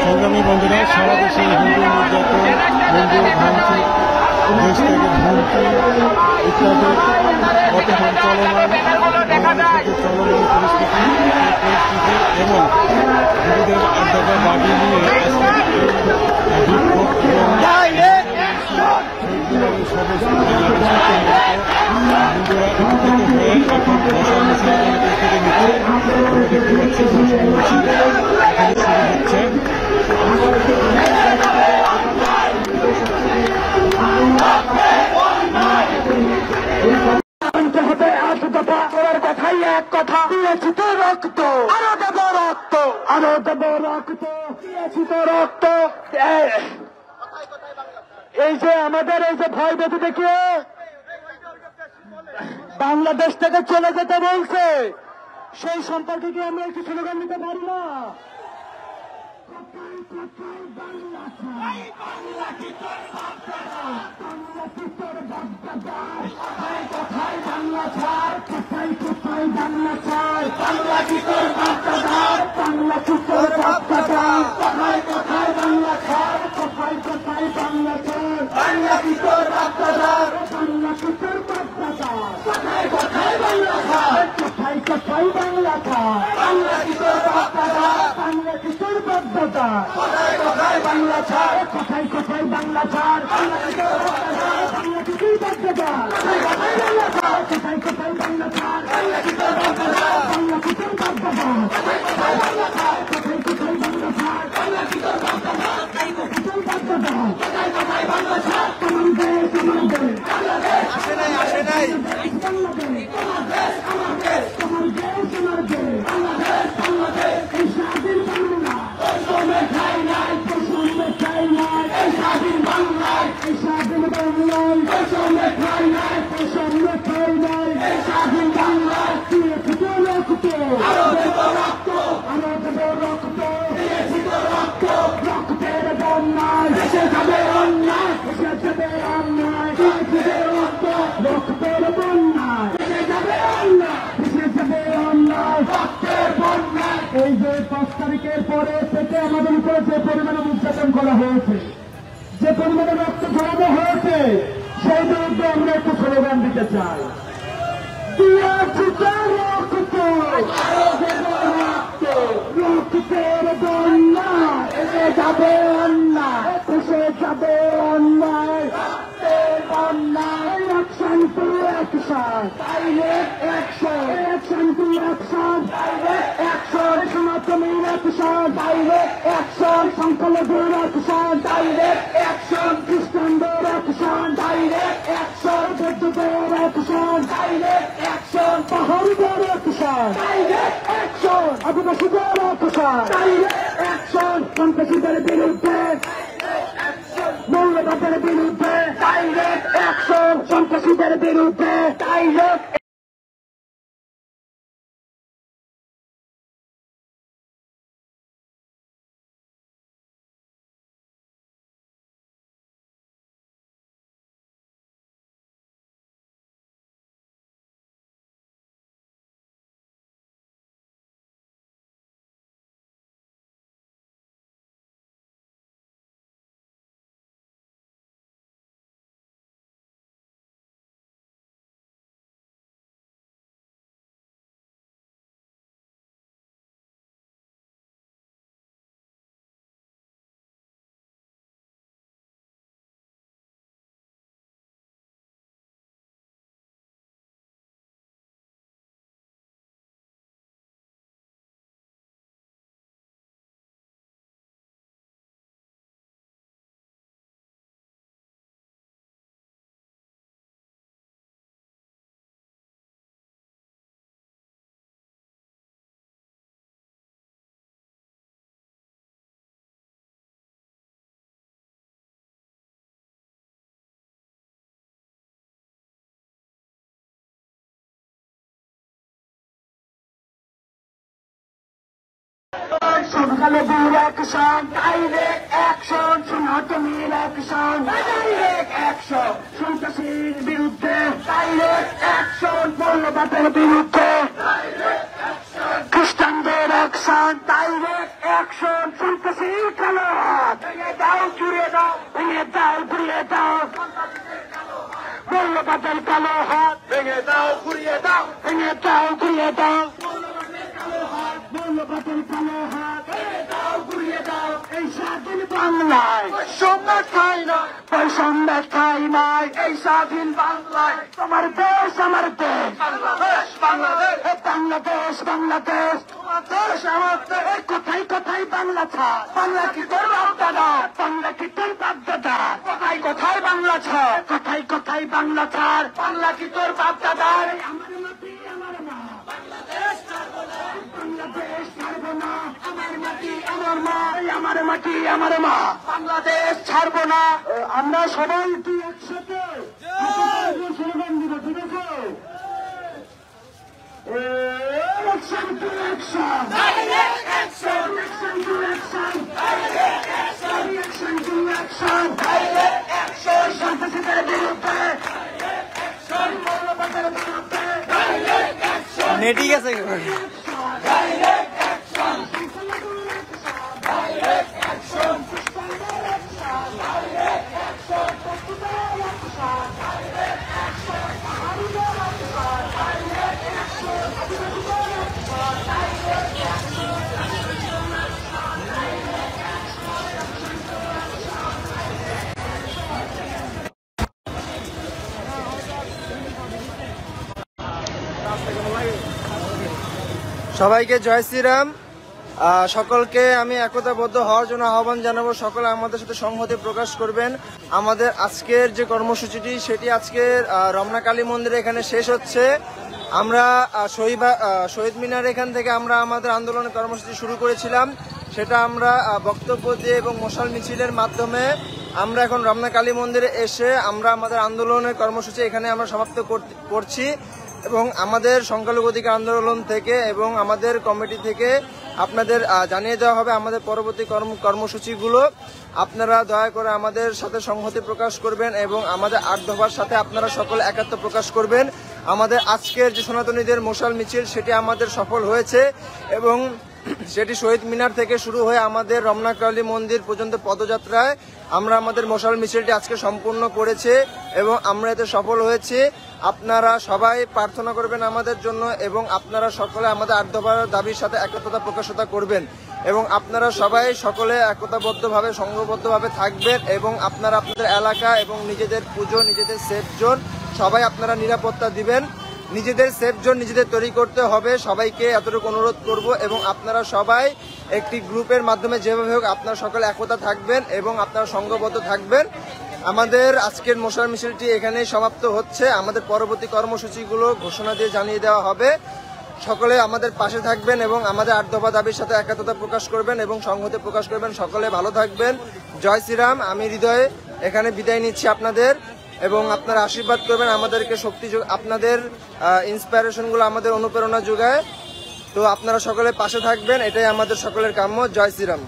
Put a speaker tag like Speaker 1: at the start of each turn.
Speaker 1: সংগ্রামী বন্ধুরা, সারা দেশে হিন্দু নির্যাতন, মন্দির ভাঙচুর, দেশ থেকে হুমকি ইত্যাদি বর্তমান চলমান পরিস্থিতি এবং হিন্দুদের আড্ডা দাবি নিয়ে বিক্ষোভ এবং হিন্দুরা একত্রিত হয়ে এখন ভাষা মুসলিম থেকে নিচ্ছে। দেখতে পাচ্ছি ভাষা মুসলিম এখানে শুরু হচ্ছে।
Speaker 2: কথাই এক কথা, দিয়েছি তো রক্ত, আরো দেব রক্ত, আরো দেব রক্ত, দিয়েছি তো রক্ত। এই যে আমাদের এই যে ভয় বেঁধে দেখিয়ে বাংলাদেশ থেকে চলে যেতে বলছে, সেই সম্পর্কে কি আমরা একটু স্লোগান দিতে পারি না? বাংলা ছাড়, কোথায় কোথায় বাংলা ছাড়, বাংলা কিছুর বাধ্যতা, বাংলা ছাড়, কোথায় কোথায় বাংলা ছাড়, বাংলা কিছুর বাধ্যতা, বাংলা কিছুর বাধ্যতা, বাংলা ছাড়, কোথায় কোথায় বাংলা ছাড়, বাংলা কিছুর বাধ্যতা, বাংলা কিছুর বাধ্যতা, কোথায় কোথায় বাংলা ছাড়, তোমার দেশ আমার দেশ, বাংলাদেশ আসে নাই, আসে নাই, বাংলাদেশ আমার দেশ, আমার দেশ, তোমার দেশ আমার দেশ, বাংলাদেশ, বাংলাদেশ, এই স্বাধীন বাংলা, তোমার ঠাই নাই, স্বাধীন বাংলায়, এই স্বাধীন বাংলায়, পেছনে ঠাই নাই, পেছনে ঠাই নাই, এই স্বাধীন বাংলায়, দিয়েছি তো রক্ত, আরো দেব রক্ত, আরো দেব রক্ত, দিয়েছি তো রক্ত, রক্তের বন্যায়, দেশে যাবে অন্যায়, দেশে যাবে অন্যায়, দিয়েছি তো রক্ত, রক্তের বন্যায়, দেশে যাবে অন্যায়, দেশে যাবে অন্যায়, রক্তের বন্যায়। এই যে 5 তারিখের পরে থেকে আমাদের উপরে যে পরিমাণে নির্যাতন করা হয়েছে, যে পরিমাণে রক্ত ঝরানো হয়েছে, সেই বিরুদ্ধে আমরা একটু স্লোগান দিতে চাই। দিয়েছি তো রক্ত, আরো দেব রক্ত, রক্তের বন্যায়, এসে যাবে অন্যায়, এসে যাবে অন্যায়, রক্তের বন্যায়, action to action, direct action, action to action, direct action, সনাতনীর অ্যাকশন, ডাইরেক্ট অ্যাকশন, সংখ্যালঘুর অ্যাকশন, ডাইরেক্ট অ্যাকশন, খ্রিস্টানদের অ্যাকশন, ডাইরেক্ট অ্যাকশন, বৌদ্ধদের অ্যাকশন, ডাইরেক্ট অ্যাকশন, পাহাড়িদের অ্যাকশন, ডাইরেক্ট অ্যাকশন, আদিবাসীদের অ্যাকশন, ডাইরেক্ট অ্যাকশন, সন্ত্রাসীদের বিরুদ্ধে, মৌলবাদের বিরুদ্ধে, ডাইরেক্ট অ্যাকশন, সন্ত্রাসীদের বিরুদ্ধে, ডাইরেক্ট সকালে বীর অ্যাকশন, ডাইরেক্ট অ্যাকশন, সনাতনীর অ্যাকশন, ডাইরেক্ট অ্যাকশন, সন্ত্রাসীর বিরুদ্ধে ডাইরেক্ট অ্যাকশন, মৌলবাদের বিরুদ্ধে খ্রিস্টানদের অ্যাকশন, ডাইরেক্ট অ্যাকশন, সন্ত্রাসীর কালো হাত ভেঙে দাও, জুড়ে দাও, ভেঙে দাও, ঘুরিয়ে দাও, মৌলবাদের কালো হাত ভেঙে দাও, ঘুরিয়ে দাও, ভেঙে দাও, ঘুরিয়ে দাও, মৌলবাদের কালো হাত ভেঙে দাও, ঘুরিয়ে দাও। এই স্বাধীন বাংলায় বৈষম্য ঠাই নয়, বৈষম্য ঠাই নয়, এই স্বাধীন বাংলায় তোমার দেশ আমার দেশ, বাংলাদেশ বাংলাদেশ, বাংলাদেশ বাংলাদেশ, তোমার দেশ আমার দেশ। কোথায় কোথায় বাংলা ছাড়, বাংলা কি তোর বাপ দাদা, বাংলা কি তোর বাপ দাদা, কোথায় কোথায় বাংলা ছাড়, কোথায় কোথায় বাংলা ছাড়, বাংলা কি তোর বাপ দাদার। আমার মাটি আমার মা, বাংলাদেশ ছাড়বো না, বাংলাদেশ ছাড়বো না, আমার মাটি আমার মা, আমার মাটি আমার মা, বাংলাদেশ ছাড়বো না। আমরা সবাই একটু একসাথে স্লোগান দিব, ঠিক আছে? Action to action, direct action, action to action, direct action, reaction to action, direct action, সন্ত্রাসীদের বিরুদ্ধে direct action, মৌলবাদের বিরুদ্ধে direct action,
Speaker 3: নেটি গেছে
Speaker 2: direct action, direct action, direct
Speaker 3: সবাইকে জয় শ্রীরাম। সকলকে আমি একতাবদ্ধ হওয়ার জন্য আহ্বান জানাবো। সকলে আমাদের সাথে সংহতি প্রকাশ করবেন। আমাদের আজকের যে কর্মসূচিটি সেটি আজকের রমনা কালী মন্দিরে এখানে শেষ হচ্ছে। আমরা শহীদ মিনার এখান থেকে আমরা আমাদের আন্দোলনের কর্মসূচি শুরু করেছিলাম। সেটা আমরা বক্তব্য দিয়ে এবং মশাল মিছিলের মাধ্যমে আমরা এখন রমনা কালী মন্দিরে এসে আমরা আমাদের আন্দোলনের কর্মসূচি এখানে আমরা সমাপ্ত করছি। এবং আমাদের সংখ্যালঘু অধিকার আন্দোলন থেকে এবং আমাদের কমিটি থেকে আপনাদের জানিয়ে দেওয়া হবে আমাদের পরবর্তী কর্মসূচিগুলো। আপনারা দয়া করে আমাদের সাথে সংহতি প্রকাশ করবেন এবং আমাদের 8 দফার সাথে আপনারা সকলে একাত্ম প্রকাশ করবেন। আমাদের আজকের যে সনাতনীদের মশাল মিছিল সেটি আমাদের সফল হয়েছে এবং সেটি শহীদ মিনার থেকে শুরু হয়ে আমাদের রমনা কালী মন্দির পর্যন্ত পদযাত্রায় আমরা আমাদের মশাল মিছিলটি আজকে সম্পূর্ণ করেছে এবং আমরা এতে সফল হয়েছি। আপনারা সবাই প্রার্থনা করবেন আমাদের জন্য এবং আপনারা সকলে আমাদের 8 দফার দাবির সাথে একতা প্রকাশতা করবেন এবং আপনারা সবাই সকলে একতাবদ্ধভাবে সংঘবদ্ধভাবে থাকবেন এবং আপনারা আপনাদের এলাকা এবং নিজেদের পুজো, নিজেদের সেফ জোন সবাই আপনারা নিরাপত্তা দিবেন। নিজেদের সেফ জোন নিজেদের তৈরি করতে হবে, সবাইকে এতটুকু অনুরোধ করব এবং আপনারা সবাই একটি গ্রুপের মাধ্যমে যেভাবে হোক আপনারা সকলে একতা থাকবেন এবং আপনারা সংঘবদ্ধ থাকবেন। আমাদের আজকের মশাল মিছিলটি এখানেই সমাপ্ত হচ্ছে। আমাদের পরবর্তী কর্মসূচিগুলো ঘোষণা দিয়ে জানিয়ে দেওয়া হবে। সকলে আমাদের পাশে থাকবেন এবং আমাদের 8 দফা দাবির সাথে একতা প্রকাশ করবেন এবং সংহতি প্রকাশ করবেন। সকলে ভালো থাকবেন। জয় শ্রীরাম। আমি হৃদয়ে এখানে বিদায় নিচ্ছি আপনাদের এবং আপনারা আশীর্বাদ করবেন আমাদেরকে শক্তি, আপনাদের ইন্সপিরেশনগুলো আমাদের অনুপ্রেরণা যোগায়। তো আপনারা সকলে পাশে থাকবেন, এটাই আমাদের সকলের কাম্য। জয় শ্রীরাম।